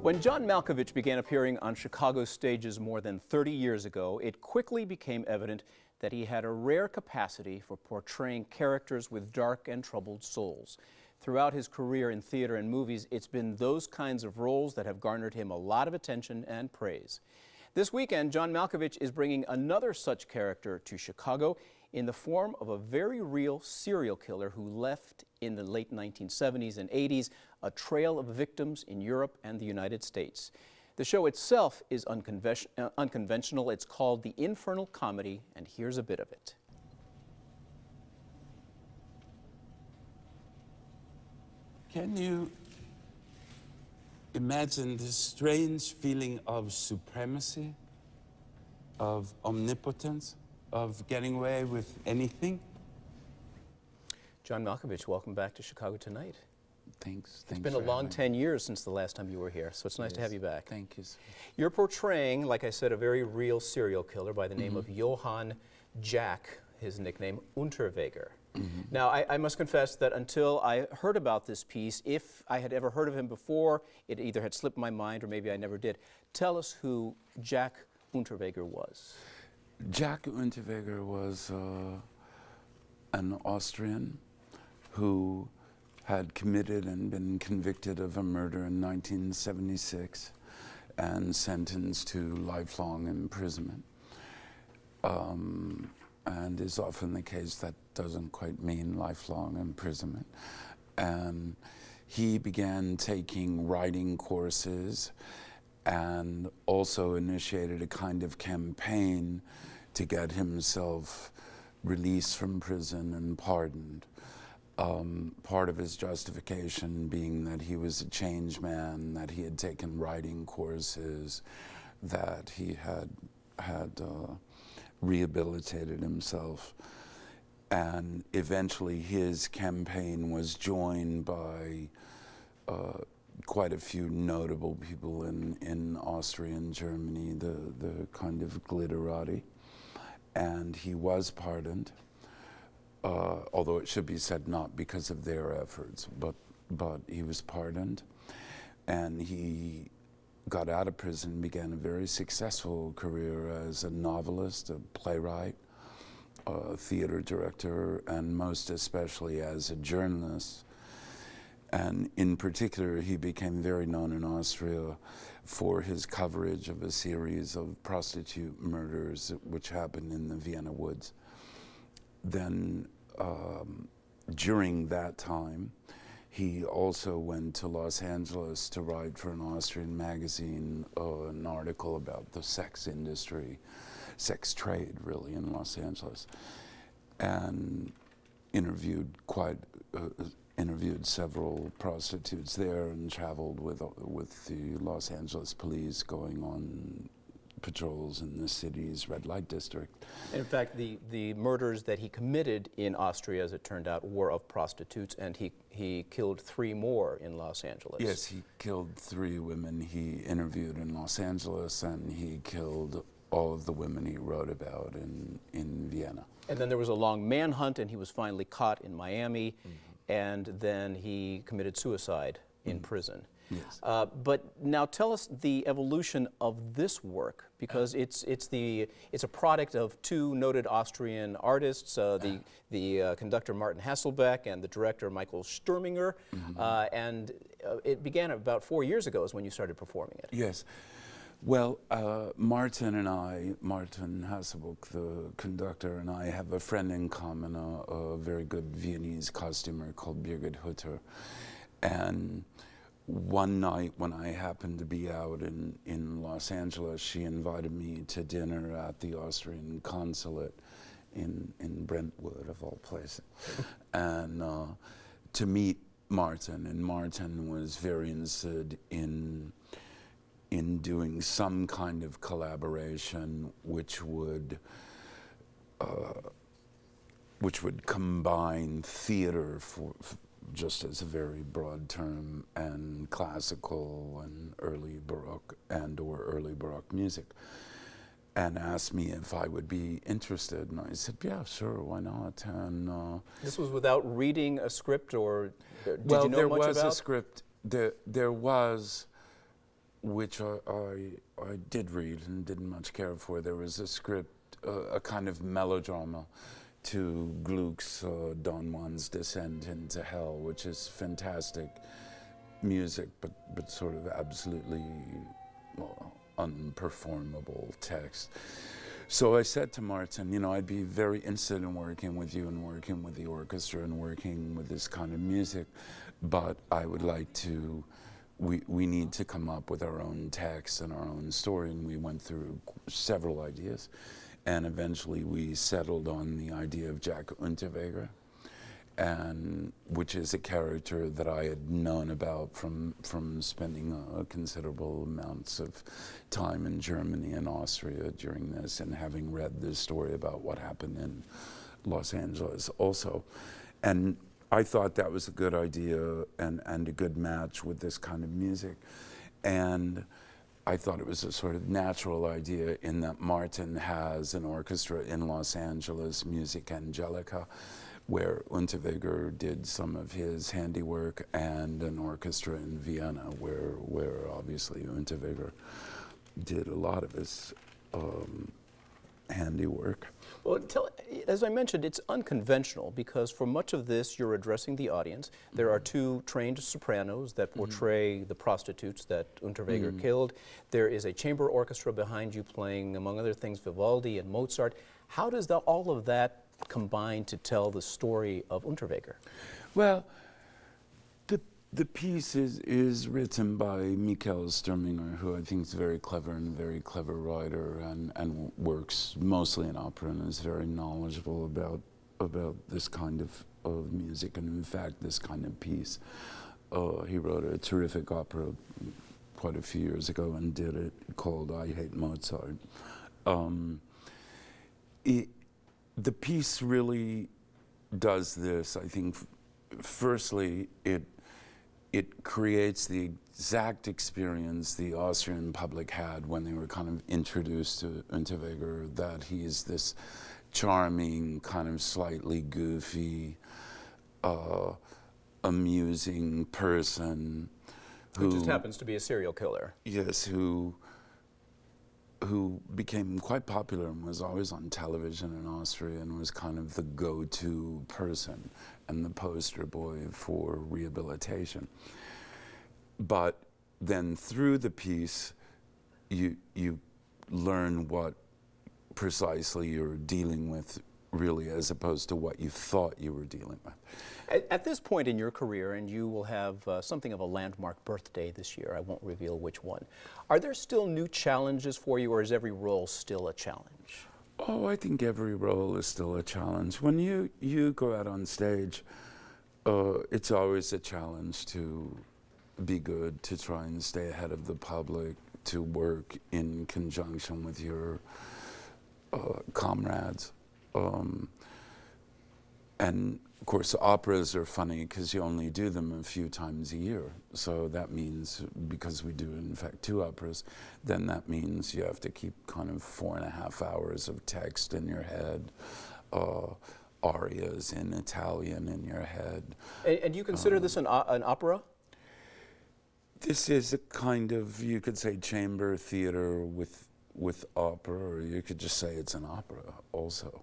When John Malkovich began appearing on Chicago stages more than 30 years ago, it quickly became evident that he had a rare capacity for portraying characters with dark and troubled souls. Throughout his career in theater and movies, it's been those kinds of roles that have garnered him a lot of attention and praise. This weekend, John Malkovich is bringing another such character to Chicago in the form of a very real serial killer who left in the late 1970s and 80s a trail of victims in Europe and the United States. The show itself is unconventional. It's called The Infernal Comedy, and here's a bit of it. Can you imagine this strange feeling of supremacy, of omnipotence, of getting away with anything? John Malkovich, welcome back to Chicago tonight. Thanks. It's been a long 10 years since the last time you were here, so it's nice to have you back. Thank you, sir. You're portraying, like I said, a very real serial killer by the name of Johann Jack, his nickname, Unterweger. Now, I must confess that until I heard about this piece, if I had ever heard of him before, it either had slipped my mind or maybe I never did. Tell us who Jack Unterweger was. Jack Unterweger was an Austrian who had committed and been convicted of a murder in 1976 and sentenced to lifelong imprisonment. And is often the case that doesn't quite mean lifelong imprisonment. And he began taking writing courses and also initiated a kind of campaign to get himself released from prison and pardoned. Part of his justification being that he was a changed man, that he had taken writing courses, that he had rehabilitated himself. And eventually his campaign was joined by quite a few notable people in Austria and Germany, the kind of glitterati. And he was pardoned, although it should be said not because of their efforts, but he was pardoned. And he got out of prison, began a very successful career as a novelist, a playwright, a theater director, and most especially as a journalist. And in particular, he became very known in Austria for his coverage of a series of prostitute murders which happened in the Vienna woods. Then, during that time, he also went to Los Angeles to write for an Austrian magazine an article about the sex industry, sex trade really in Los Angeles, and interviewed several prostitutes there and traveled with the Los Angeles police going on patrols in the city's red light district. And in fact, the murders that he committed in Austria, as it turned out, were of prostitutes, and he killed 3 more in Los Angeles. Yes, he killed 3 women he interviewed in Los Angeles, and he killed all of the women he wrote about in Vienna. And then there was a long manhunt, and he was finally caught in Miami, and then he committed suicide in prison. Yes. But now tell us the evolution of this work, because it's a product of 2 noted Austrian artists, the conductor Martin Hasselbeck and the director Michael Sturminger, and it began about 4 years ago is when you started performing it. Yes. Well, Martin Hasselbeck, the conductor, and I have a friend in common, a very good Viennese costumer called Birgit Hutter. And one night when I happened to be out in Los Angeles, she invited me to dinner at the Austrian consulate in Brentwood, of all places, and to meet Martin. And Martin was very interested in doing some kind of collaboration which would combine theater just as a very broad term, and classical and early Baroque or early Baroque music, and asked me if I would be interested, and I said, yeah, sure, why not? And this was without reading a script, or did well, you know there much was about? a script. There was which I did read and didn't much care for. There was a script, a kind of melodrama to Gluck's Don Juan's Descent into Hell, which is fantastic music, but sort of absolutely unperformable text. So I said to Martin, you know, I'd be very interested in working with you and working with the orchestra and working with this kind of music, but I would like to, we need to come up with our own text and our own story. And we went through several ideas, and eventually we settled on the idea of Jack Unterweger, and which is a character that I had known about from spending considerable amounts of time in Germany and Austria during this, and having read this story about what happened in Los Angeles also. And I thought that was a good idea and a good match with this kind of music. And I thought it was a sort of natural idea in that Martin has an orchestra in Los Angeles, Music Angelica, where Unterweger did some of his handiwork, and an orchestra in Vienna, where obviously Unterweger did a lot of his handiwork. Well, as I mentioned, it's unconventional because for much of this you're addressing the audience. There are two trained sopranos that portray the prostitutes that Unterweger killed. There is a chamber orchestra behind you playing, among other things, Vivaldi and Mozart. How does all of that combine to tell the story of Unterweger? Well, the piece is written by Michael Sturminger, who I think is very clever and very clever writer, and works mostly in opera and is very knowledgeable about this kind of music, and in fact this kind of piece. He wrote a terrific opera quite a few years ago and did it, called I Hate Mozart. The piece really does this. I think, firstly, it creates the exact experience the Austrian public had when they were kind of introduced to Unterweger, that he's this charming, kind of slightly goofy, amusing person who just happens to be a serial killer. Yes, who became quite popular and was always on television in Austria and was kind of the go-to person and the poster boy for rehabilitation. But then through the piece, you learn what precisely you're dealing with, really, as opposed to what you thought you were dealing with. At this point in your career, and you will have something of a landmark birthday this year, I won't reveal which one, are there still new challenges for you, or is every role still a challenge? Oh, I think every role is still a challenge. When you go out on stage, it's always a challenge to be good, to try and stay ahead of the public, to work in conjunction with your comrades. And of course, operas are funny because you only do them a few times a year. So that means, because we do in fact 2 operas, then that means you have to keep kind of 4.5 hours of text in your head, arias in Italian in your head. And do you consider this an opera? This is a kind of, you could say, chamber theater with opera, or you could just say it's an opera also.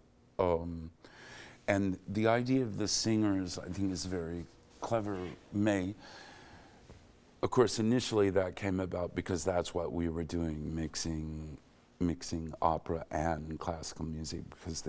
And the idea of the singers, I think, is very clever. Of course, initially that came about because that's what we were doing, mixing opera and classical music, because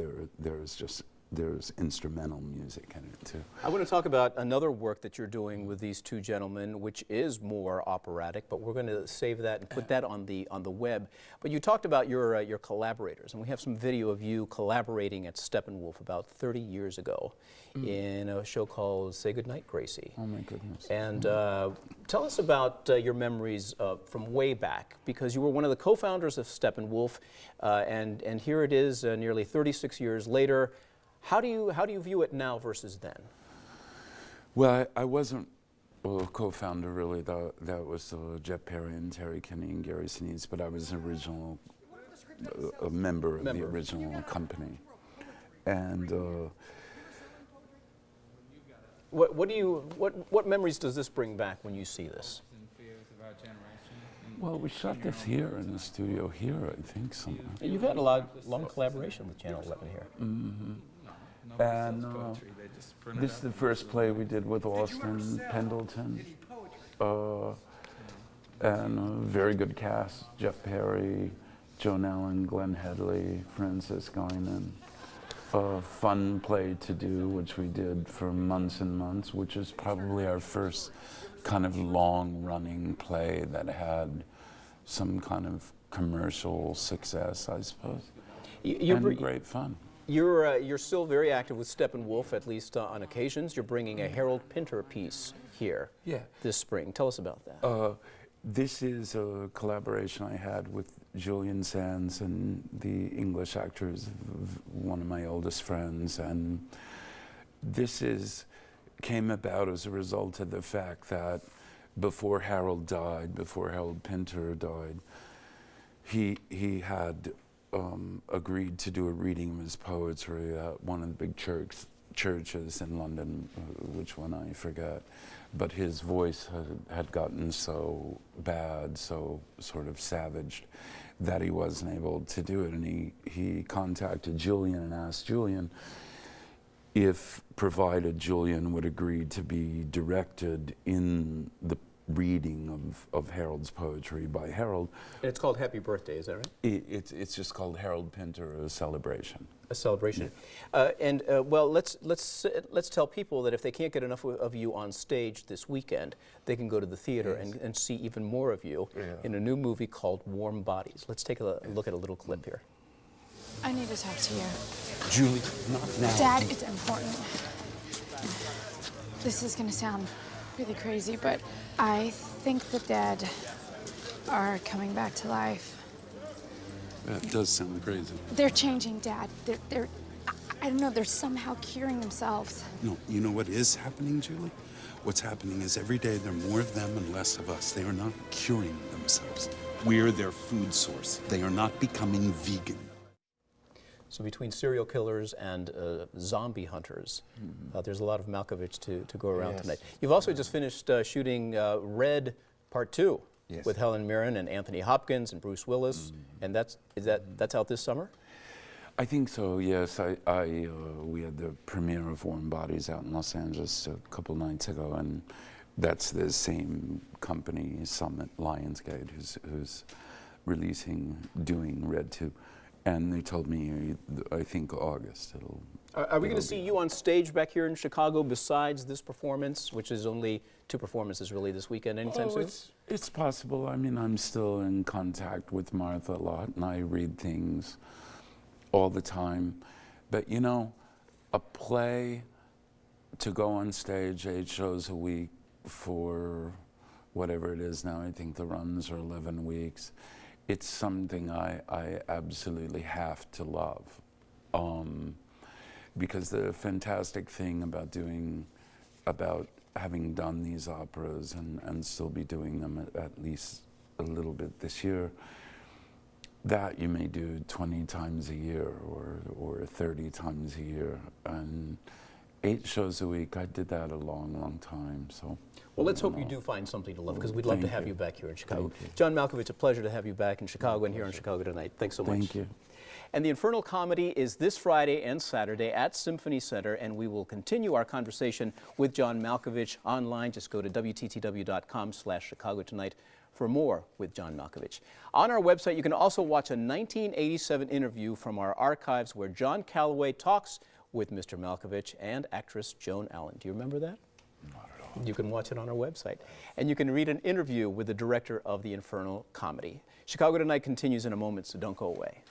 there's instrumental music in it too. I want to talk about another work that you're doing with these two gentlemen, which is more operatic, but we're going to save that and put that on the web. But you talked about your collaborators, and we have some video of you collaborating at Steppenwolf about 30 years ago in a show called Say Goodnight, Gracie. Oh my goodness. And tell us about your memories from way back, because you were one of the co-founders of Steppenwolf, and here it is nearly 36 years later. How do you view it now versus then? Well, I wasn't a co-founder really. That was Jeff Perry and Terry Kinney and Gary Sinise, but I was an original, a member of the original company. And what memories does this bring back when you see this? Well, we shot this here in the studio here, I think, somewhere. You've had a long collaboration with Channel 11 here. And this is the first play we did with Austin Pendleton. And a very good cast: Jeff Perry, Joan Allen, Glenn Headley, Francis Guinan. A fun play to do, which we did for months and months, which is probably our first kind of long-running play that had some kind of commercial success, I suppose. And great fun. You're still very active with Steppenwolf, at least on occasions. You're bringing a Harold Pinter piece here this spring. Tell us about that. This is a collaboration I had with Julian Sands and the English actors, one of my oldest friends, and this came about as a result of the fact that before Harold Pinter died, he had agreed to do a reading of his poetry at one of the big churches in London, which one I forget. But his voice had gotten so bad, so sort of savaged, that he wasn't able to do it. And he contacted Julian and asked Julian if, provided Julian would agree to be directed in the reading of Harold's poetry by Harold. And it's called Happy Birthday, is that right? It's just called Harold Pinter, a celebration. A celebration. Well, let's tell people that if they can't get enough of you on stage this weekend, they can go to the theater and see even more of you in a new movie called Warm Bodies. Let's take a look at a little clip here. I need to talk to you. Julie, not now. Dad, it's important. This is gonna sound really crazy, but I think the dead are coming back to life. That does sound crazy. They're changing, Dad. They're I don't know, they're somehow curing themselves. No, you know what is happening, Julie? What's happening is every day there are more of them and less of us. They are not curing themselves. We're their food source. They are not becoming vegan. So between serial killers and zombie hunters, there's a lot of Malkovich to go around tonight. You've also just finished shooting Red Part 2 with Helen Mirren and Anthony Hopkins and Bruce Willis, and that's out this summer? I think so, yes. We had the premiere of Warm Bodies out in Los Angeles a couple nights ago, and that's the same company, Summit Lionsgate, who's doing Red 2. And they told me, I think August Are we going to see you on stage back here in Chicago besides this performance, which is only 2 performances really this weekend, anytime soon? It's possible. I mean, I'm still in contact with Martha a lot, and I read things all the time. But you know, a play to go on stage 8 shows a week for whatever it is now, I think the runs are 11 weeks. It's something I absolutely have to love. Because the fantastic thing about having done these operas and still be doing them at least a little bit this year, that you may do 20 times a year or 30 times a year. And 8 shows a week, I did that a long, long time. So. Well, let's hope you do find something to love, because we'd love to have you back here in Chicago. John Malkovich, a pleasure to have you back in Chicago and here in Chicago tonight. Thanks so much. Thank you. And the Infernal Comedy is this Friday and Saturday at Symphony Center, and we will continue our conversation with John Malkovich online. Just go to WTTW.com/Chicago Tonight for more with John Malkovich. On our website, you can also watch a 1987 interview from our archives where John Calloway talks with Mr. Malkovich and actress Joan Allen. Do you remember that? Not at all. You can watch it on our website. And you can read an interview with the director of the Infernal Comedy. Chicago Tonight continues in a moment, so don't go away.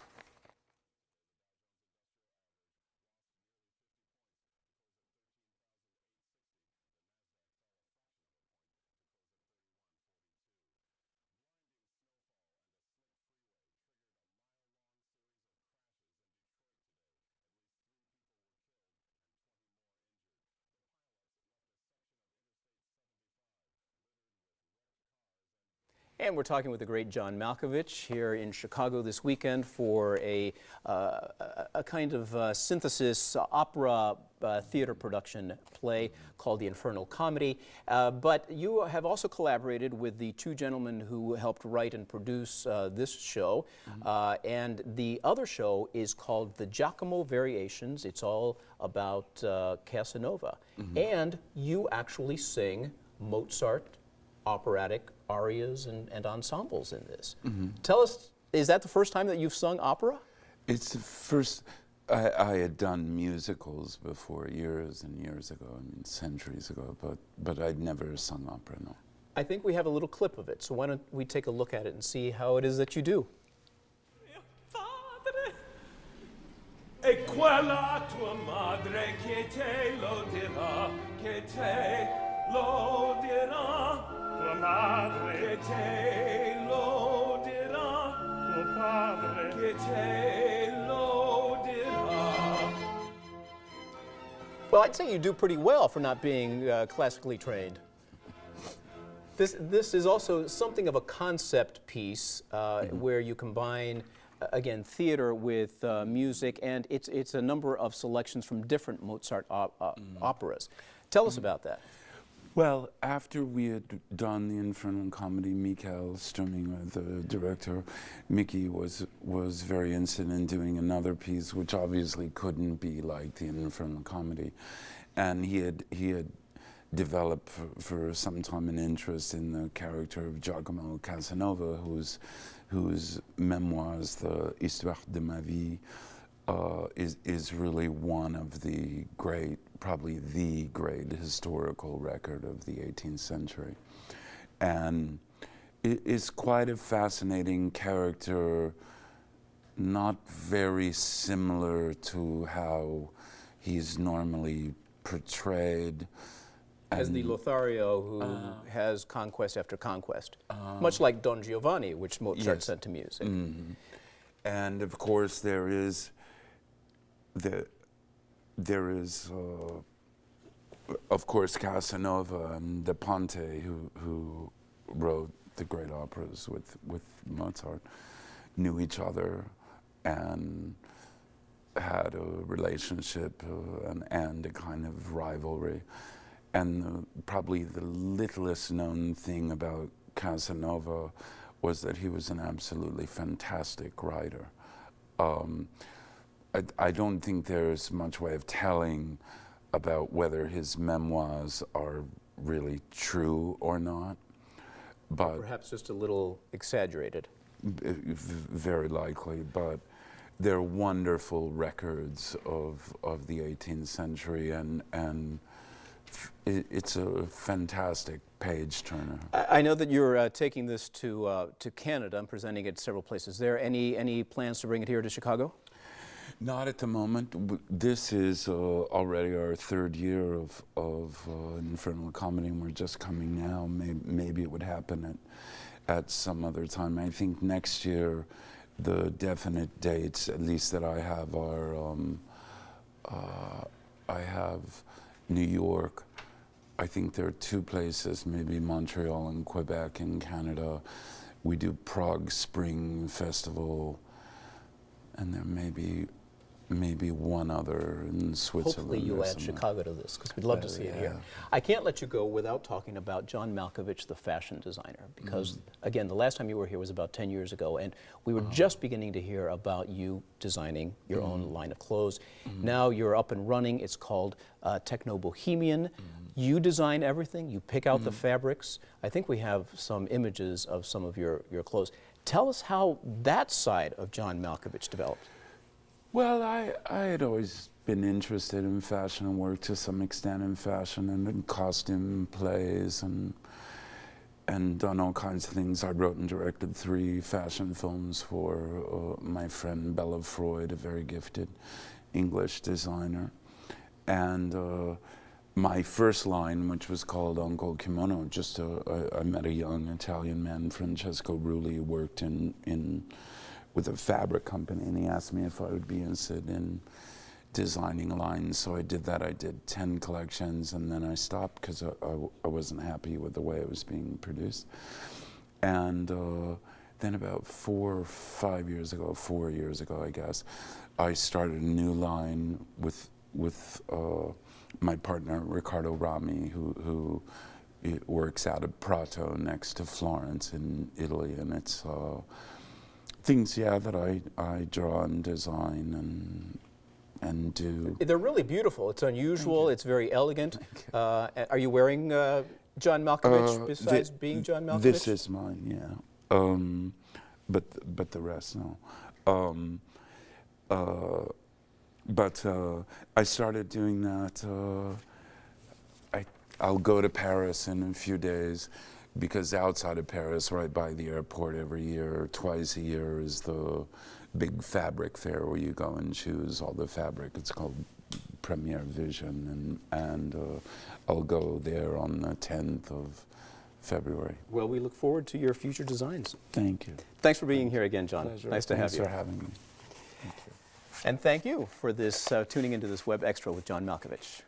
And we're talking with the great John Malkovich here in Chicago this weekend for a kind of synthesis opera theater production play called The Infernal Comedy. But you have also collaborated with the two gentlemen who helped write and produce this show. And the other show is called The Giacomo Variations. It's all about Casanova. And you actually sing Mozart operatic arias and ensembles in this. Tell us, is that the first time that you've sung opera? It's the first. I had done musicals before years and years ago, I mean centuries ago, but I'd never sung opera, no. I think we have a little clip of it, so why don't we take a look at it and see how it is that you do. E quella tua madre che te lo dirà, che te lo dirà, tua madre che te lo dirà, tuo padre che te lo dirà. Well, I'd say you do pretty well for not being classically trained. This is also something of a concept piece where you combine again, theater with music, and it's a number of selections from different Mozart operas. Tell us about that. Well, after we had done The Infernal Comedy, Michael Sturminger, the director, Mickey was very interested in doing another piece, which obviously couldn't be like The Infernal Comedy, and he had developed for some time an interest in the character of Giacomo Casanova, whose memoirs, the Histoire de ma vie, is really one of the great, probably the great historical record of the 18th century. And it is quite a fascinating character, not very similar to how he's normally portrayed. As the Lothario who has conquest after conquest, much like Don Giovanni, which Mozart sent to music. And of course there is of course Casanova and De Ponte, who wrote the great operas with Mozart, knew each other and had a relationship and a kind of rivalry. And probably the littlest known thing about Casanova was that he was an absolutely fantastic writer. I don't think there's much way of telling about whether his memoirs are really true or not, but perhaps just a little exaggerated. Very likely, but they're wonderful records of the 18th century, and it's a fantastic page turner. I know that you're taking this to Canada and presenting it several places there. Any plans to bring it here to Chicago? Not at the moment. This is already our third year of Infernal Comedy, and we're just coming now. Maybe it would happen at some other time. I think next year, the definite dates, at least that I have, are I have New York. I think there are two places, maybe Montreal and Quebec in Canada. We do Prague Spring Festival, and there may be one other in Switzerland. Hopefully you'll add Chicago to this, because we'd love to see it here. I can't let you go without talking about John Malkovich, the fashion designer, because again, the last time you were here was about 10 years ago, and we were just beginning to hear about you designing your own line of clothes. Now you're up and running. It's called Techno Bohemian. You design everything. You pick out the fabrics. I think we have some images of some of your clothes. Tell us how that side of John Malkovich developed. Well, I had always been interested in fashion and worked to some extent in fashion and in costume plays and done all kinds of things. I wrote and directed 3 fashion films for my friend Bella Freud, a very gifted English designer. And my first line, which was called Uncle Kimono, I met a young Italian man, Francesco Rulli, who worked with a fabric company, and he asked me if I would be interested in designing lines. So I did that. I did 10 collections, and then I stopped because I wasn't happy with the way it was being produced. And then about 4 years ago, I guess, I started a new line with my partner Riccardo Rami, who works out of Prato next to Florence in Italy, and it's things, that I draw and design and do. They're really beautiful. It's unusual. It's very elegant. Are you wearing John Malkovich besides being John Malkovich? This is mine, yeah. But the rest, no. But I started doing that. I'll go to Paris in a few days, because outside of Paris, right by the airport, every year, twice a year, is the big fabric fair where you go and choose all the fabric. It's called Premiere Vision, and I'll go there on the 10th of February. Well, we look forward to your future designs. Thank you. Thanks for being here again, John. Pleasure. Nice to have Thanks you. for having me. Thank you. And thank you for this tuning into this Web Extra with John Malkovich.